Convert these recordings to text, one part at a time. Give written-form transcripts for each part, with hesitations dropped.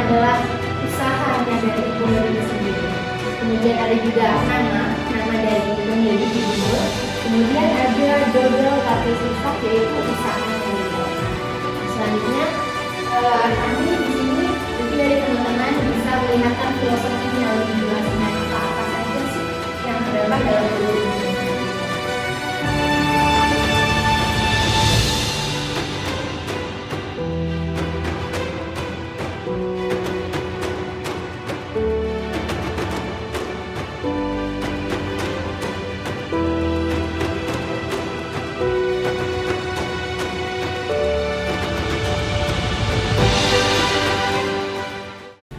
adalah usahanya dari Ibu Nur ini sendiri. Kemudian ada juga nama dari pemilik Ibu Nur. Kemudian ada Dodol Tape Sirsak, yaitu usahanya Ibu. Selanjutnya kami di sini mungkin dari teman-teman bisa melihatkan filosofinya lebih jelasnya apa saja sih yang terdapat dalam dodol ini.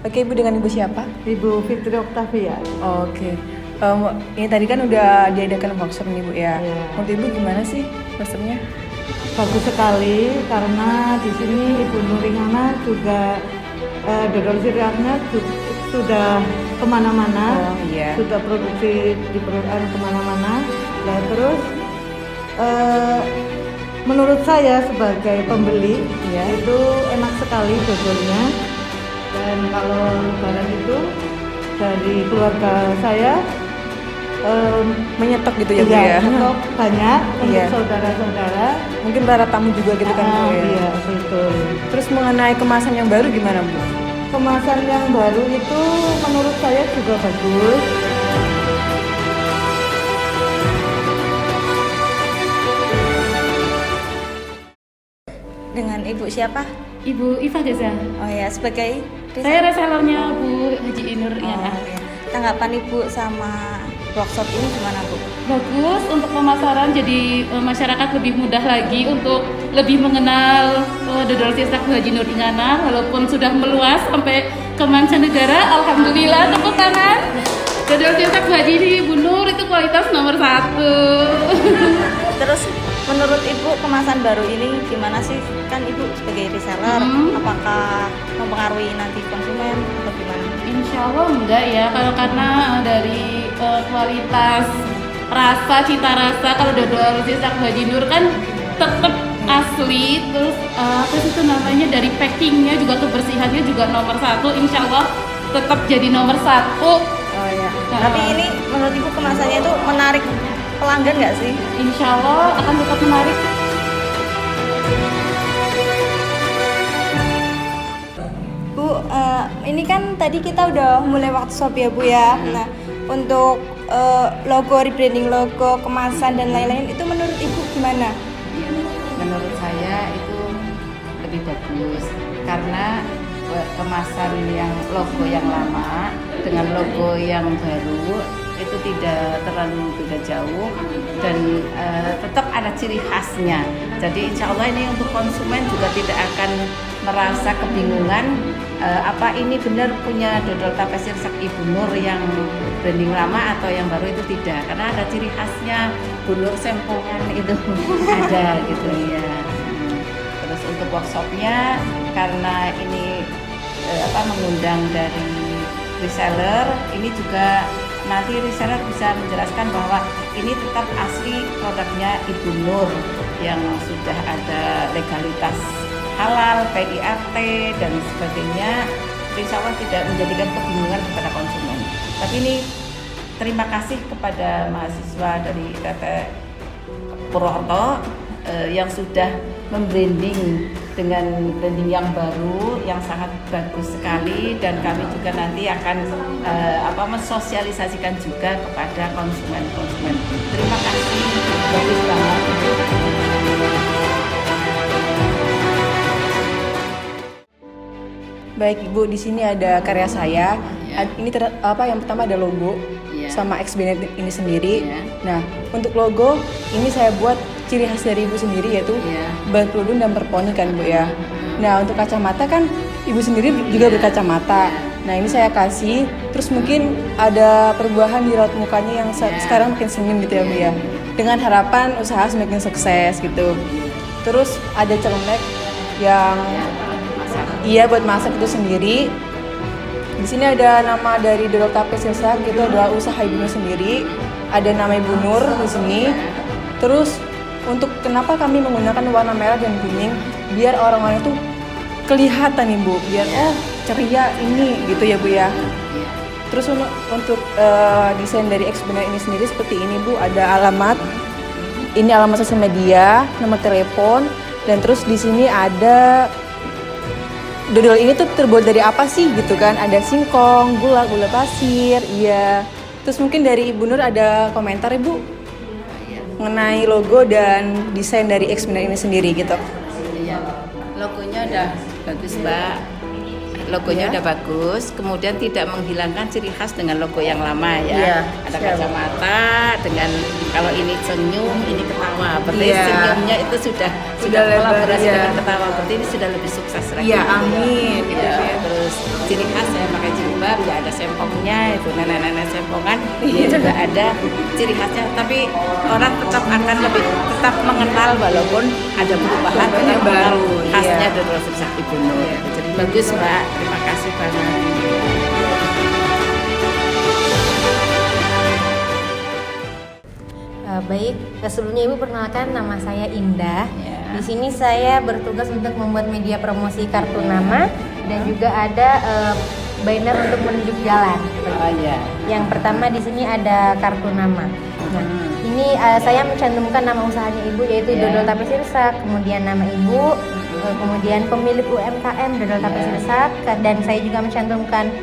Oke, Ibu, dengan Ibu siapa? Ibu Fitri Oktavia. Oke. Ini tadi kan udah diadakan workshop nih, Bu ya. Menurut Ibu gimana sih workshopnya? Bagus sekali karena di sini Ibu Nuringana juga dodol siraknya sudah kemana-mana, sudah produksi di perusahaan kemana-mana. Nah, terus menurut saya sebagai pembeli itu enak sekali dodolnya. Dan kalau lebaran itu dari keluarga saya menyetok gitu ya, Bu ya? Menyetok banyak untuk saudara-saudara. Mungkin para tamu juga gitu kan, Bu ya? Iya, betul. Terus mengenai kemasan yang baru gimana, Bu? Kemasan yang baru itu menurut saya juga bagus. Dengan Ibu siapa? Ibu Iva Geza. Oh ya, sebagai Saya resellernya Bu Haji Inur Iyana. Ya. Tanggapan Ibu sama workshop ini gimana, Bu? Bagus untuk pemasaran, jadi masyarakat lebih mudah lagi untuk lebih mengenal dodol sirsak Bu Haji Nur Iyana, walaupun sudah meluas sampai ke mancanegara. Alhamdulillah, tepuk tangan. Dodol sirsak Bu Haji Bu Nur itu kualitas nomor 1. Terus menurut Ibu kemasan baru ini gimana sih? Kan Ibu sebagai reseller, apakah mempengaruhi nanti konsumen atau gimana? Insya Allah enggak ya, karena dari kualitas rasa, cita rasa, kalau dodol sirsak Bu Haji Nur kan tetap asli, terus terus itu namanya dari packingnya juga, kebersihannya juga nomor 1, insya Allah tetap jadi nomor 1. Oh ya. Tapi ini menurut Ibu kemasannya itu menarik pelanggan nggak sih? Insya Allah akan tetap menarik. Bu, ini kan tadi kita udah mulai workshop ya, Bu ya. Nah, untuk logo, rebranding logo, kemasan dan lain-lain itu menurut Ibu gimana? Menurut saya itu lebih bagus karena kemasan yang logo yang lama dengan logo yang baru itu tidak terlalu beda jauh dan tetap ada ciri khasnya. Jadi insya Allah ini untuk konsumen juga tidak akan merasa kebingungan apa ini benar punya dodol tape sirsak Ibu Nur yang branding lama atau yang baru, itu tidak, karena ada ciri khasnya Bu Nur sempolan itu ada gitu ya. Terus untuk workshopnya karena ini mengundang dari reseller, ini juga nanti reseller bisa menjelaskan bahwa ini tetap asli produknya Ibu Nur yang sudah ada legalitas halal, PIRT dan sebagainya. Insya Allah tidak menjadikan kebingungan kepada konsumen. Tapi ini terima kasih kepada mahasiswa dari ITT Purwokerto yang sudah membranding dengan branding yang baru yang sangat bagus sekali, dan kami juga nanti akan mensosialisasikan juga kepada konsumen-konsumen. Terima kasih, bagus banget. Baik, Ibu, di sini ada karya saya. Ini yang pertama ada logo sama X-Band ini sendiri. Nah, untuk logo ini saya buat ciri khas dari Ibu sendiri, yaitu berkerudung dan berponi kan, Bu ya. Nah, untuk kacamata kan Ibu sendiri juga berkacamata. Nah, ini saya kasih, terus mungkin ada perubahan di raut mukanya yang sekarang makin senyum gitu ya, Bu ya. Dengan harapan usaha semakin sukses gitu. Terus ada celemek yang buat masak itu sendiri. Di sini ada nama dari dodol tape sirsak, itu adalah usaha Ibu Nur sendiri. Ada nama Ibu Nur di sini. Terus untuk kenapa kami menggunakan warna merah dan kuning, biar orang-orang itu kelihatan, Ibu, biar ceria ini gitu ya Bu ya. Iya. Terus untuk desain dari Expander ini sendiri seperti ini Bu, ada alamat, ini alamat sosial media, nomor telepon, dan terus di sini ada dodol ini tuh terbuat dari apa sih gitu kan? Ada singkong, gula pasir, iya. Terus mungkin dari Ibu Nur ada komentar Ibu mengenai logo dan desain dari Expander ini sendiri gitu. Iya. Logonya udah bagus Mbak. Logonya udah bagus, kemudian tidak menghilangkan ciri khas dengan logo yang lama ya. Iya, Ada siap. kacamata dengan kalau ini senyum, ini ketawa. Berarti Iya. senyumnya itu sudah lebar, kolaborasi iya. dengan ketawa. Berarti ini sudah lebih sukses lagi. Iya, amin. Ya, terus ciri khas saya pakai jilbab, ya ada sempongnya itu nenek-nenek sempongan. Ini juga ada ciri khasnya. Tapi orang akan lebih tetap mengenal walaupun ada perubahan Yang baru, khasnya iya. dodol sirsak Ibu Nur. Jadi bagus Mbak, terima kasih banget. Baik, sebelumnya Ibu perkenalkan, nama saya Indah. Ya. Di sini saya bertugas untuk membuat media promosi kartu nama dan juga ada banner untuk menunjuk jalan. Oh iya. Yang pertama di sini ada kartu nama. Nah, ini saya mencantumkan nama usahanya Ibu yaitu Dodol Tape Sirsak, kemudian nama Ibu, kemudian pemilik UMKM Dodol Tape Sirsak, dan saya juga mencantumkan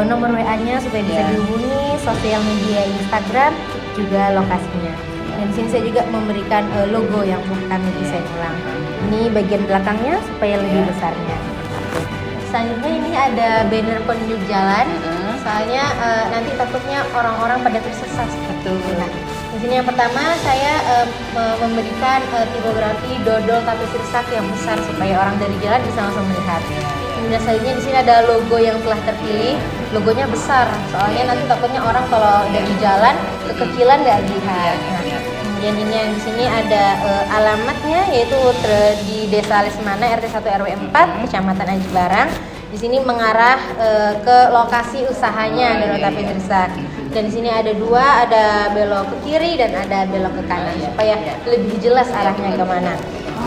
nomor WA-nya supaya bisa dihubungi, sosial media Instagram, juga lokasinya. Dan di sini saya juga memberikan logo yang telah kami desain ulang. Ini bagian belakangnya supaya lebih besarnya. Selanjutnya ini ada banner penunjuk jalan. Soalnya nanti takutnya orang-orang pada tersesat. Betul. Nah, di sini yang pertama saya memberikan tipografi dodol tape sirsak yang besar supaya orang dari jalan bisa langsung melihat. Kemudian selanjutnya di sini ada logo yang telah terpilih. Logonya besar. Soalnya nanti takutnya orang kalau dari jalan kekecilan nggak lihat. Nah, kemudian ini yang di sini ada alamatnya yaitu di Desa Lesmana RT 1 RW 4 Kecamatan Aji Barang. Di sini mengarah ke lokasi usahanya Dodol Tape Sirsak. Dan di sini ada dua, ada belok ke kiri dan ada belok ke kanan supaya lebih jelas arahnya kemana.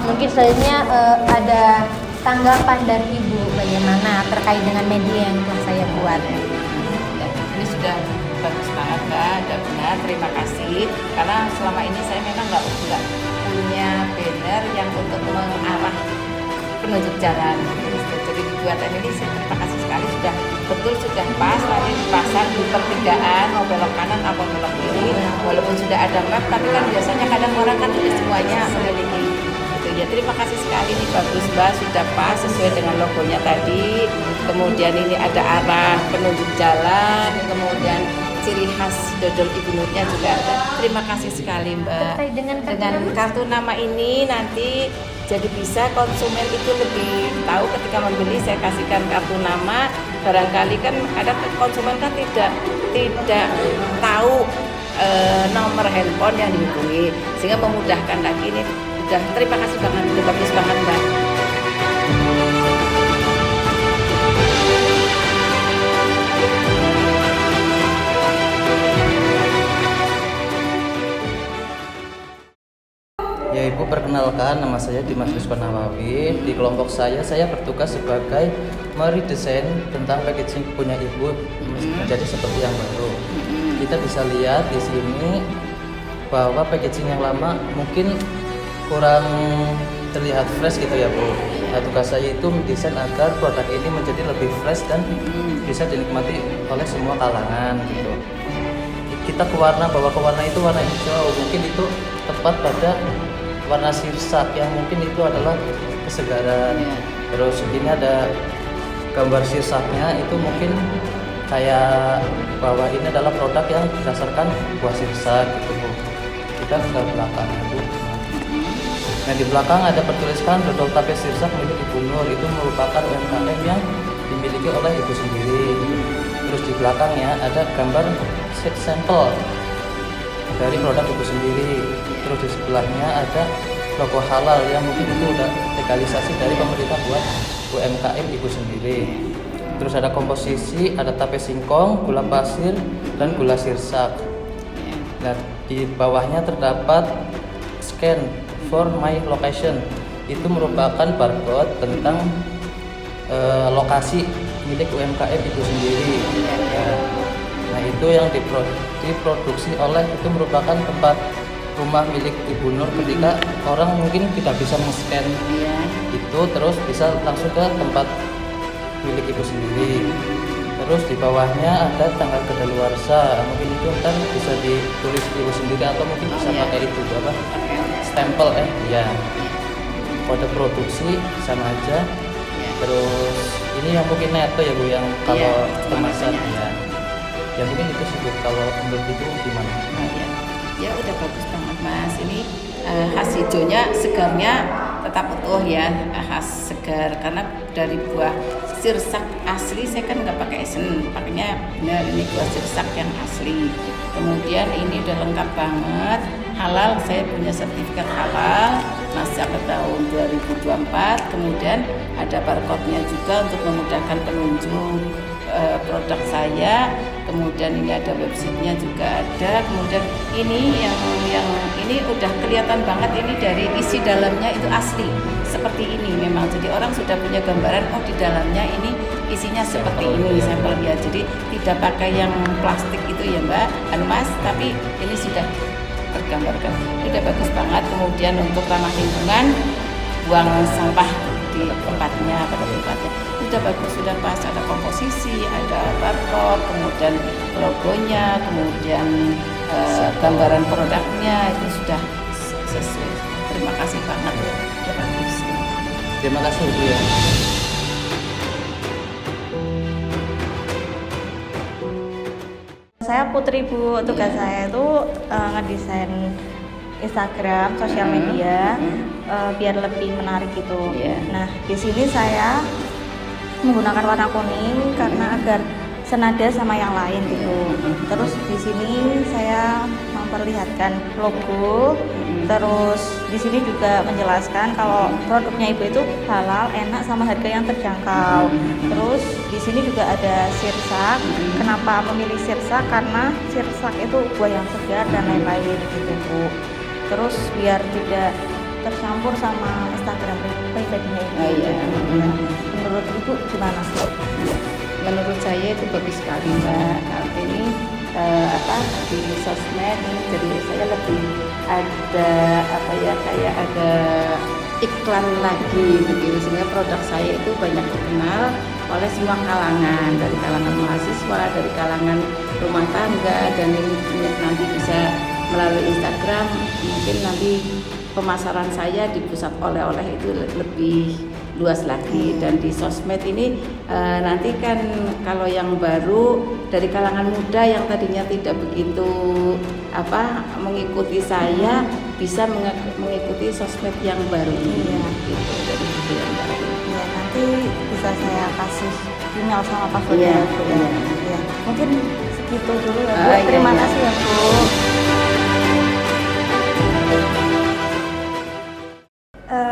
Mungkin selanjutnya ada tanggapan dari Ibu bagaimana terkait dengan media yang telah saya buat. Ini sudah bagus banget Mbak, udah benar, terima kasih. Karena selama ini saya memang nggak punya banner yang untuk mengarah penunjuk jalan. Jadi dibuatan ini saya terima kasih sekali, sudah betul, sudah pas, nanti dipasang di pertigaan mau belok kanan atau belok kiri. Walaupun sudah ada map, tapi kan biasanya kadang orang kan tidak semuanya memiliki. Gitu ya, terima kasih sekali, ini bagus Mbak, sudah pas sesuai dengan logonya tadi. Kemudian ini ada arah penunjuk jalan, kemudian ciri khas dodol Ibu Nurnya juga ada. Terima kasih sekali Mbak. Terkait dengan Kartu nama ini nanti jadi bisa konsumen itu lebih tahu ketika membeli. Saya kasihkan kartu nama, barangkali kan ada konsumen kan tidak tahu nomor handphone yang dihubungi, sehingga memudahkan lagi. Ini udah, terima kasih banget, udah bagus banget Mbak. Ya Ibu, perkenalkan, nama saya Dimas Rizwan Nawawi. Di kelompok saya bertugas sebagai meredesain tentang packaging punya Ibu menjadi seperti yang baru. Kita bisa lihat di sini bahwa packaging yang lama mungkin kurang terlihat fresh gitu ya Bu. Nah, tugas saya itu mendesain agar produk ini menjadi lebih fresh dan bisa dinikmati oleh semua kalangan gitu. Kita ke warna, bawa ke warna itu warna hijau, mungkin itu tepat pada warna sirsak yang mungkin itu adalah kesegaran. Terus ini ada gambar sirsaknya, itu mungkin kayak bahwa ini adalah produk yang berdasarkan buah sirsak gitu Bu. Kita ke belakang Bu. Nah, di belakang ada bertuliskan Dodol Tape Sirsak milik Ibu Nur. Itu merupakan UMKM yang dimiliki oleh Ibu sendiri. Terus di belakangnya ada gambar sampel dari produk Ibu sendiri. Terus di sebelahnya ada logo halal yang mungkin itu udah legalisasi dari pemerintah buat UMKM Ibu sendiri. Terus ada komposisi, ada tape singkong, gula pasir, dan gula sirsak. Nah, di bawahnya terdapat scan for my location. Itu merupakan barcode tentang lokasi milik UMKM itu sendiri. Ya. Nah itu yang diproduksi oleh itu merupakan tempat rumah milik Ibu Nur ketika orang mungkin tidak bisa men-scan itu terus bisa langsung ke tempat milik Ibu sendiri. Terus di bawahnya ada tanggal kedaluarsa, mungkin itu ntar bisa ditulis Ibu sendiri atau mungkin bisa pakai itu apa stempel ya kode produksi sama aja. Terus ini yang mungkin neto ya Bu yang kalau kemasan ya mungkin itu sih Bu, kalau menurut itu gimana? Ya udah bagus banget Mas. Ini khas hijaunya, segarnya tetap utuh ya, khas segar karena dari buah sirsak asli. Saya kan nggak pakai esen, pakainya benar ini buah sirsak yang asli. Kemudian ini udah lengkap banget, halal, saya punya sertifikat halal sejak tahun 2024. Kemudian ada barcode-nya juga untuk memudahkan penunjuk produk saya. Kemudian ini ada websitenya juga ada. Kemudian ini yang ini udah kelihatan banget, ini dari isi dalamnya itu asli seperti ini memang. Jadi orang sudah punya gambaran, oh di dalamnya ini isinya seperti ini sampel ya. Jadi tidak pakai yang plastik itu ya Mbak, Mas, tapi ini sudah tergambarkan. Ini udah bagus banget. Kemudian untuk ramah lingkungan, buang sampah di tempatnya, pada tempatnya sudah bagus, sudah pas, ada komposisi, ada barcode, kemudian logonya, kemudian gambaran produknya itu sudah sesuai. Terima kasih banget, sudah bagus. Terima kasih Bu ya. Saya Putri Bu, tugas saya itu ngedesain Instagram, sosial media biar lebih menarik gitu. Nah di sini saya menggunakan warna kuning karena agar senada sama yang lain gitu. Terus di sini saya memperlihatkan logo. Terus di sini juga menjelaskan kalau produknya Ibu itu halal, enak, sama harga yang terjangkau. Terus di sini juga ada sirsak. Kenapa memilih sirsak? Karena sirsak itu buah yang segar dan lain-lain gitu Bu. Terus biar tidak tercampur sama Instagram pribadinya Ibu. Menurut Ibu gimana? Menurut saya itu bagus sekali Mbak. Ini di sosmed ini jadi saya lebih ada kayak ada iklan lagi begitu, sehingga produk saya itu banyak dikenal oleh semua kalangan, dari kalangan mahasiswa, dari kalangan rumah tangga, dan ini nanti bisa melalui Instagram mungkin nanti pemasaran saya di pusat oleh-oleh itu lebih luas lagi. Dan di sosmed ini nanti kan kalau yang baru dari kalangan muda yang tadinya tidak begitu mengikuti saya bisa mengikuti sosmed yang baru ini gitu, dari video yang baru. Ya, nanti bisa saya kasih email sama passwordnya Bu ya. Mungkin segitu dulu ya Bu. Terima kasih ya Bu.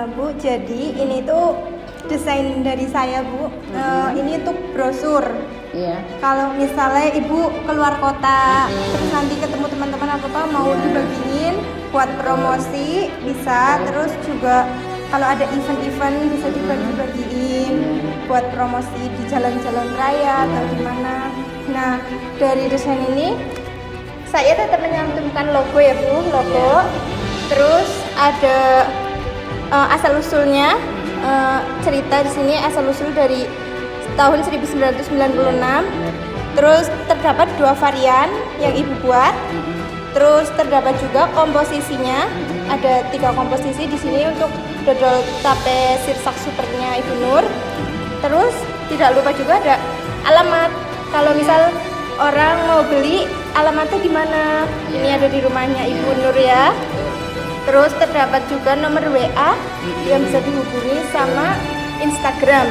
Bu, jadi ini tuh desain dari saya Bu. Ini tuh brosur. Kalau misalnya Ibu keluar kota, terus nanti ketemu teman-teman apa mau dibagiin buat promosi bisa. Terus juga kalau ada event-event bisa dibagi-bagiin buat promosi di jalan-jalan raya atau di mana. Nah, dari desain ini saya tetap menyantumkan logo ya Bu, logo. Terus ada asal usulnya, cerita di sini asal usul dari tahun 1996. Terus terdapat 2 varian yang Ibu buat. Terus terdapat juga komposisinya, ada 3 komposisi di sini untuk dodol tape sirsak supernya Ibu Nur. Terus tidak lupa juga ada alamat. Kalau misal orang mau beli, alamatnya di mana? Ini ada di rumahnya Ibu Nur ya. Terus terdapat juga nomor WA yang bisa dihubungi sama Instagram.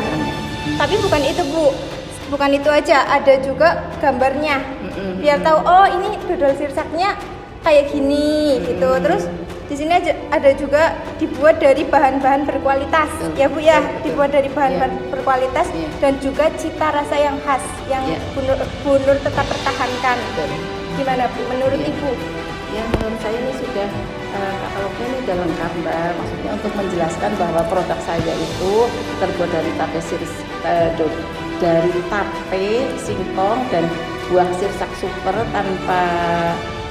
Tapi bukan itu Bu, bukan itu aja, ada juga gambarnya. Biar tahu oh ini dodol sirsaknya kayak gini gitu. Terus di sini ada juga dibuat dari bahan-bahan berkualitas ya Bu ya, dibuat dari bahan-bahan berkualitas dan juga cita rasa yang khas yang Bu Nur tetap pertahankan. Gimana Bu menurut Ibu? Ya menurut saya ini sudah katalognya ini udah lengkap Mbak. Maksudnya untuk menjelaskan bahwa produk saya itu terbuat dari tape dari tape, singkong dan buah sirsak super tanpa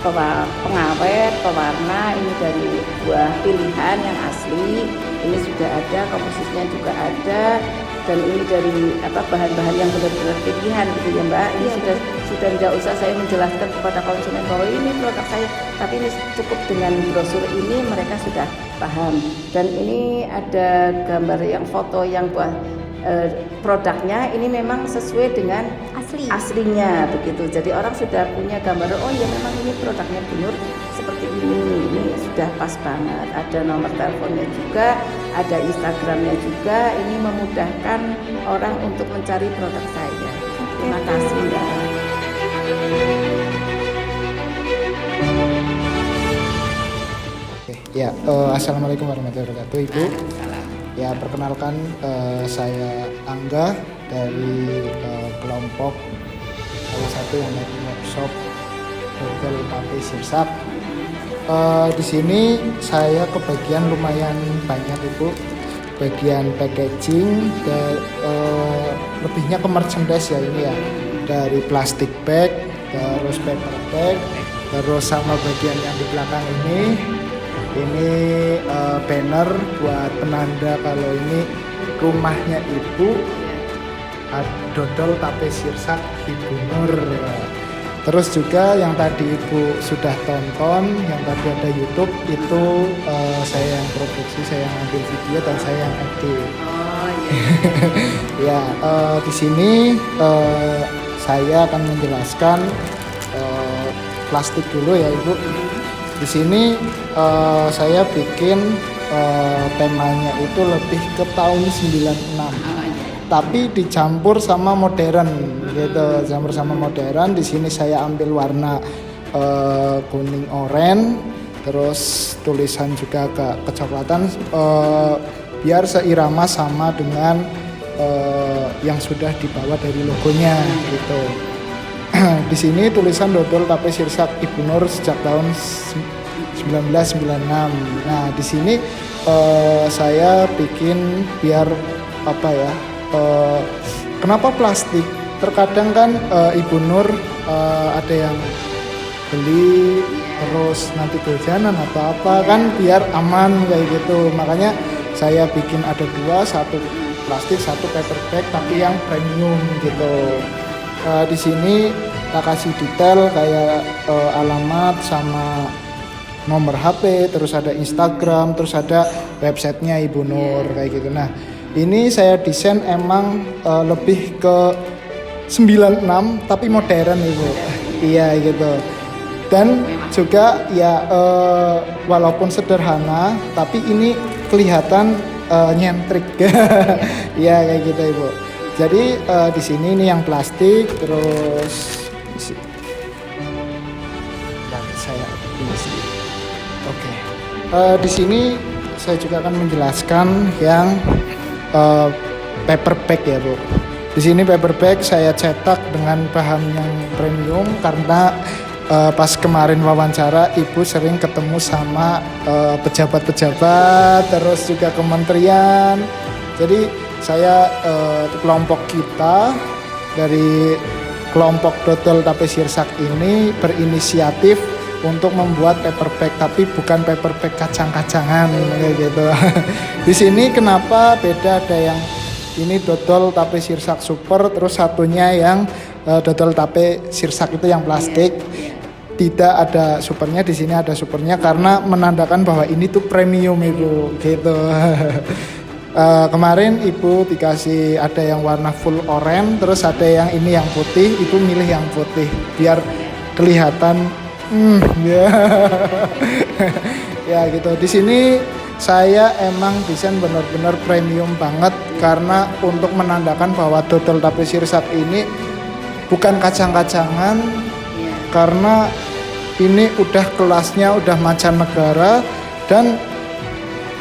pengawet, pewarna. Ini dari buah pilihan yang asli. Ini sudah ada, komposisinya juga ada, dan ini dari bahan-bahan yang benar-benar pilihan gitu ya Mbak. Ini sudah tidak usah saya menjelaskan kepada konsumen bahwa ini produk saya, tapi ini cukup dengan brosur ini mereka sudah paham. Dan ini ada gambar yang foto yang buah produknya ini memang sesuai dengan aslinya begitu. Jadi orang sudah punya gambaran, oh ya memang ini produknya Bu Nur seperti ini sudah pas banget. Ada nomor teleponnya juga, ada Instagramnya juga. Ini memudahkan orang untuk mencari produk saya. Terima kasih Mbak. Ya, assalamualaikum warahmatullahi wabarakatuh Ibu. Ya, perkenalkan saya Angga dari kelompok salah satu yang lagi workshop dodol tape sirsak. Di sini saya kebagian lumayan banyak Ibu, bagian packaging dan lebihnya ke merchandise ya ini ya, dari plastik bag, terus paper bag, terus sama bagian yang di belakang ini banner buat penanda kalau ini rumahnya Ibu, dodol tape sirsak Ibu Nur. Terus juga yang tadi Ibu sudah tonton, yang tadi ada YouTube itu saya yang produksi, saya yang ambil video dan saya yang edit. Oh iya. Ya, di sini saya akan menjelaskan plastik dulu ya Ibu. Di sini saya bikin temanya itu lebih ke tahun 96. Tapi dicampur sama modern gitu, campur sama modern. Di sini saya ambil warna kuning oranye, terus tulisan juga agak kecoklatan biar seirama sama dengan yang sudah dibawa dari logonya gitu. Di sini tulisan dodol tape sirsak Ibu Nur sejak tahun 1996. Nah, di sini saya bikin biar kenapa plastik? Terkadang kan Ibu Nur ada yang beli terus nanti kehujanan atau apa kan biar aman kayak gitu. Makanya saya bikin ada dua, satu plastik, satu paper bag tapi yang premium gitu. Di sini kita kasih detail kayak alamat sama nomor HP, terus ada Instagram, terus ada websitenya Ibu Nur kayak gitu. Nah, ini saya desain emang lebih ke 96 tapi modern Ibu. Iya gitu. Dan juga ya walaupun sederhana tapi ini kelihatan nyentrik. Iya kayak gitu Ibu. Jadi di sini ini yang plastik, terus saya isi. Oke. Di sini saya juga akan menjelaskan yang paper bag ya Bu. Di sini paper bag saya cetak dengan bahan yang premium karena pas kemarin wawancara Ibu sering ketemu sama pejabat-pejabat, terus juga kementerian. Jadi saya kelompok kita dari kelompok dodol tape sirsak ini berinisiatif untuk membuat paper bag, tapi bukan paper bag kacang-kacangan kayak gitu. Di sini kenapa beda, ada yang ini dodol tape sirsak super, terus satunya yang dodol tape sirsak itu yang plastik. Tidak ada supernya, di sini ada supernya karena menandakan bahwa ini tuh premium Ibu gitu. Kemarin Ibu dikasih ada yang warna full oranye, terus ada yang ini yang putih, Ibu milih yang putih biar kelihatan ya gitu. Di sini saya emang desain benar-benar premium banget karena untuk menandakan bahwa dodol tape sirsak ini bukan kacang-kacangan, karena ini udah kelasnya udah mancanegara dan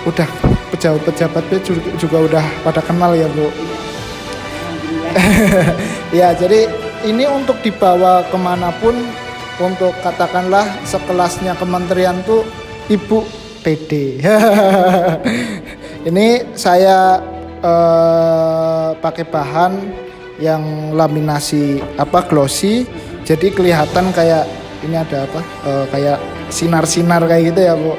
udah pejabat-pejabatnya juga udah pada kenal ya Bu. Ya jadi ini untuk dibawa kemanapun, untuk katakanlah sekelasnya kementerian tuh Ibu pede. Ini saya pakai bahan yang laminasi glossy, jadi kelihatan kayak ini ada kayak sinar-sinar kayak gitu ya Bu.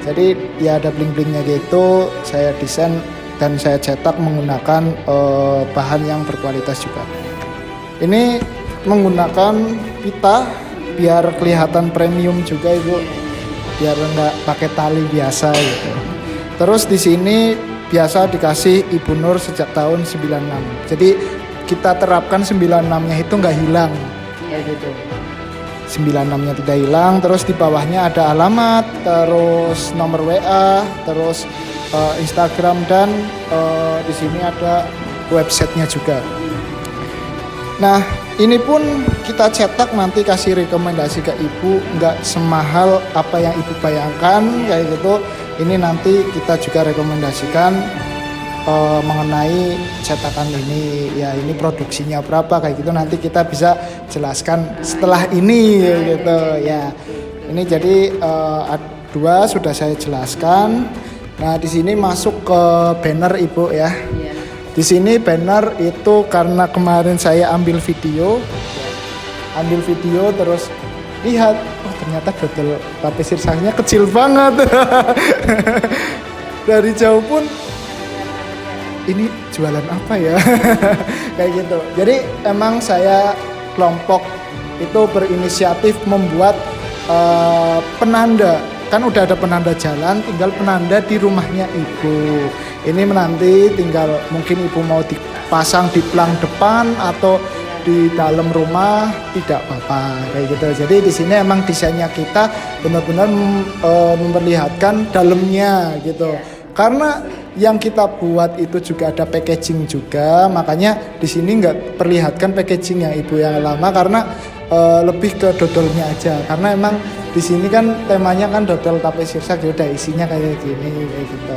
Jadi ya ada bling-blingnya gitu, saya desain dan saya cetak menggunakan bahan yang berkualitas juga. Ini menggunakan pita biar kelihatan premium juga Ibu, biar nggak pakai tali biasa gitu. Terus di sini biasa dikasih Ibu Nur sejak tahun 96. Jadi kita terapkan 96-nya itu nggak hilang kayak gitu. 96-nya tidak hilang, terus di bawahnya ada alamat, terus nomor WA, terus Instagram, dan di sini ada websitenya juga. Nah, ini pun kita cetak nanti kasih rekomendasi ke Ibu, nggak semahal apa yang Ibu bayangkan kayak gitu. Ini nanti kita juga rekomendasikan mengenai cetakan ini, ya ini produksinya berapa kayak gitu, nanti kita bisa jelaskan setelah ini gitu ya. Ini jadi dua sudah saya jelaskan. Nah, di sini masuk ke banner Ibu ya. Di sini banner itu karena kemarin saya ambil video terus lihat, oh ternyata dodol tape sirsaknya kecil banget. Dari jauh pun ini jualan apa ya? Kayak gitu. Jadi emang saya kelompok itu berinisiatif membuat penanda. Kan udah ada penanda jalan, tinggal penanda di rumahnya Ibu. Ini nanti tinggal mungkin Ibu mau dipasang di plang depan atau di dalam rumah tidak apa-apa kayak gitu. Jadi di sini emang desainnya kita benar-benar memperlihatkan dalamnya gitu. Karena yang kita buat itu juga ada packaging juga, makanya di sini nggak perlihatkan packaging yang Ibu yang lama karena lebih ke dodolnya aja. Karena emang di sini kan temanya kan dodol tape sirsak, ya udah isinya kayak gini kayak gitu.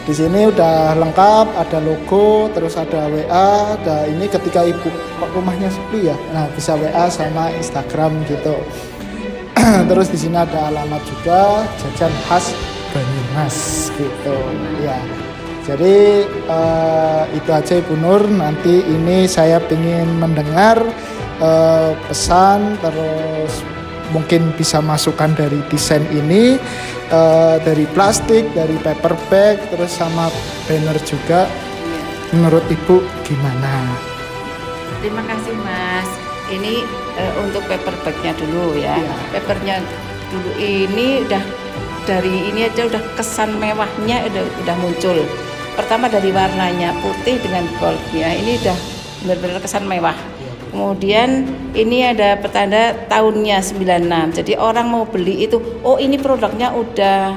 Di sini udah lengkap, ada logo, terus ada WA, ada ini ketika Ibu rumahnya sepi ya, nah bisa WA sama Instagram gitu. Terus di sini ada alamat juga, jajan khas Banyumas gitu ya. Jadi itu aja Ibu Nur. Nanti ini saya ingin mendengar pesan, terus mungkin bisa masukan dari desain ini, dari plastik, dari paper bag, terus sama banner juga. Menurut Ibu gimana? Terima kasih Mas. Ini untuk paper bagnya dulu ya. Papernya dulu ini udah dari ini aja udah kesan mewahnya udah muncul. Pertama dari warnanya putih dengan goldnya, ini udah benar-benar kesan mewah. Kemudian ini ada petanda tahunnya 96. Jadi orang mau beli itu, oh ini produknya udah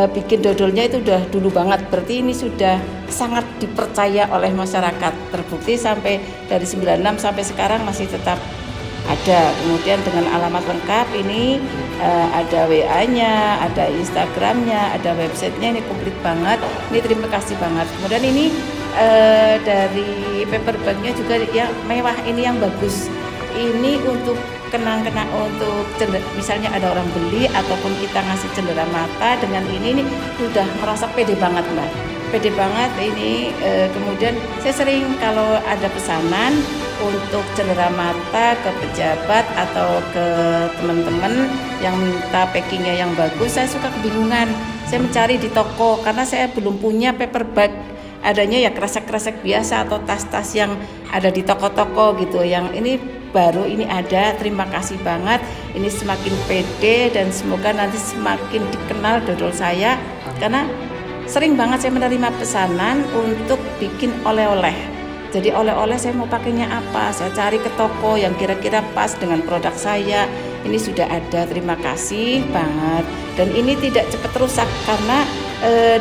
bikin dodolnya itu udah dulu banget. Berarti ini sudah sangat dipercaya oleh masyarakat. Terbukti sampai dari 96 sampai sekarang masih tetap ada. Kemudian dengan alamat lengkap ini ada WA-nya, ada Instagram-nya, ada websitenya, ini komplit banget. Ini terima kasih banget. Kemudian ini dari paper bag-nya juga ya mewah, ini yang bagus. Ini untuk kenang-kenang, untuk misalnya ada orang beli ataupun kita ngasih cendera mata dengan ini sudah merasa pede banget Mbak. Pede banget ini. Kemudian saya sering kalau ada pesanan untuk cendera mata ke pejabat atau ke teman-teman yang minta packingnya yang bagus, saya suka kebingungan. Saya mencari di toko karena saya belum punya paper bag. Adanya ya kresek-kresek biasa atau tas-tas yang ada di toko-toko gitu. Yang ini baru ini ada. Terima kasih banget. Ini semakin pede dan semoga nanti semakin dikenal dodol saya, karena sering banget saya menerima pesanan untuk bikin oleh-oleh. Jadi oleh-oleh saya mau pakainya apa, saya cari ke toko yang kira-kira pas dengan produk saya. Ini sudah ada, terima kasih banget. Dan ini tidak cepat rusak karena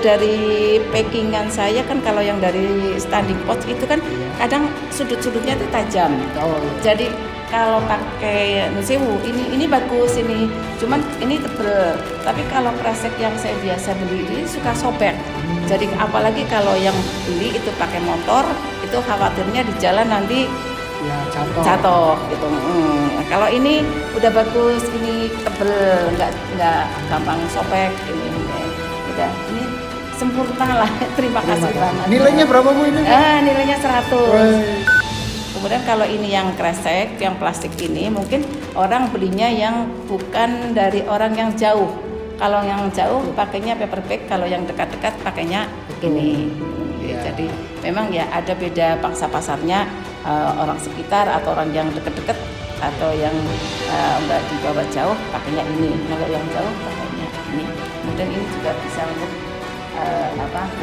dari packingan saya kan, kalau yang dari standing pouch itu kan kadang sudut-sudutnya itu tajam. Jadi kalau pakai nusewu ini bagus ini, cuman ini tebel. Tapi kalau kresek yang saya biasa beli ini suka sobek. Jadi apalagi kalau yang beli itu pakai motor, itu khawatirnya di jalan nanti Ya jatuh gitu. Kalau ini udah bagus, ini tebel, nggak gampang sobek ini. Udah, ini sempurna lah. Terima kasih banget. Nilainya berapa Bu ini? Nilainya 100. Kemudian Kemudian kalau ini yang kresek, yang plastik ini mungkin orang belinya yang bukan dari orang yang jauh. Kalau yang jauh pakainya paper bag, kalau yang dekat-dekat pakainya ini. Jadi memang ya ada beda pangsa pasarnya, orang sekitar atau orang yang dekat-dekat atau yang enggak dibawa jauh pakainya ini. Kalau yang jauh pakainya ini. Kemudian ini juga bisa untuk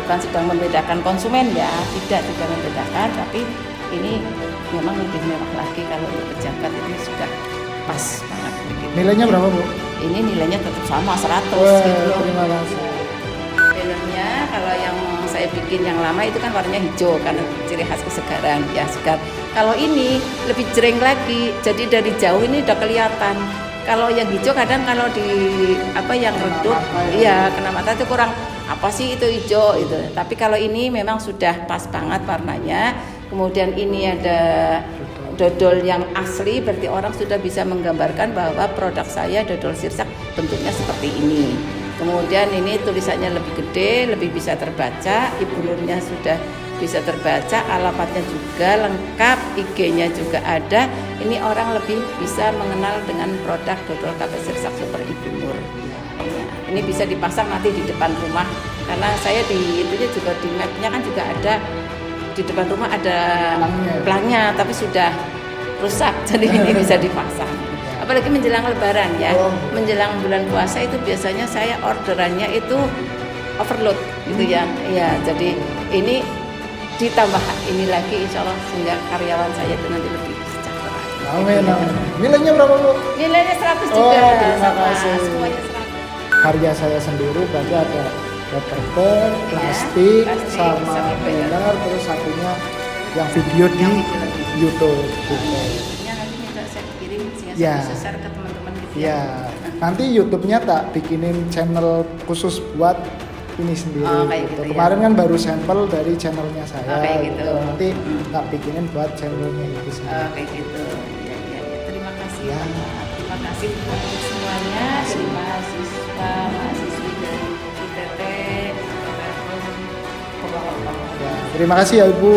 bukan sedang membedakan konsumen ya, tidak membedakan, tapi ini memang lebih mewah lagi kalau untuk pejabat ini sudah pas banget. Nilainya berapa Bu? Ini nilainya tetap sama 100 Wah, gitu loh. terima kasih. Filmnya kalau yang saya bikin yang lama itu kan warnanya hijau karena ciri khas kesegaran ya segar. Kalau ini lebih jreng lagi, jadi dari jauh ini udah kelihatan. Kalau yang hijau kadang kalau di yang redup, iya kena mata itu kurang apa sih itu hijau itu. Tapi kalau ini memang sudah pas banget warnanya. Kemudian ini ada dodol yang asli, berarti orang sudah bisa menggambarkan bahwa produk saya dodol sirsak bentuknya seperti ini. Kemudian ini tulisannya lebih gede, lebih bisa terbaca, Ibu Nurnya sudah bisa terbaca, alamatnya juga lengkap, IG-nya juga ada. Ini orang lebih bisa mengenal dengan produk dodol tape sirsak super Ibu Nur. Ini bisa dipasang nanti di depan rumah, karena saya di itunya juga di mapnya kan juga ada di depan rumah ada pelangnya, tapi sudah rusak, jadi ini bisa dipasang. Apalagi menjelang Lebaran ya, menjelang bulan puasa itu biasanya saya orderannya itu overload gitu ya. Ya, jadi ini ditambah ini lagi, insya Allah sehingga karyawan saya itu nanti lebih sejahtera. Amin, amin. Nilainya berapa Bu? Nilainya 100 juga. Terima kasih. Semuanya 100. Karya saya sendiri berarti ada paper bag, plastik, sama banner, terus satunya yang video di YouTube. Ini nanti minta saya kirim sehingga Ya. saya bisa share ke teman-teman gitu Ya, nanti YouTube-nya tak bikinin channel khusus buat ini sendiri. Kayak gitu ya. Kemarin kan baru sampel dari channelnya saya. Kayak gitu. Nanti tak bikinin buat channelnya itu sendiri. Kayak gitu. Ya. Terima kasih. Ya. Pak. Terima kasih untuk semuanya. Terima mahasiswa, mahasiswi dari ITT. Ya, terima kasih ya Ibu.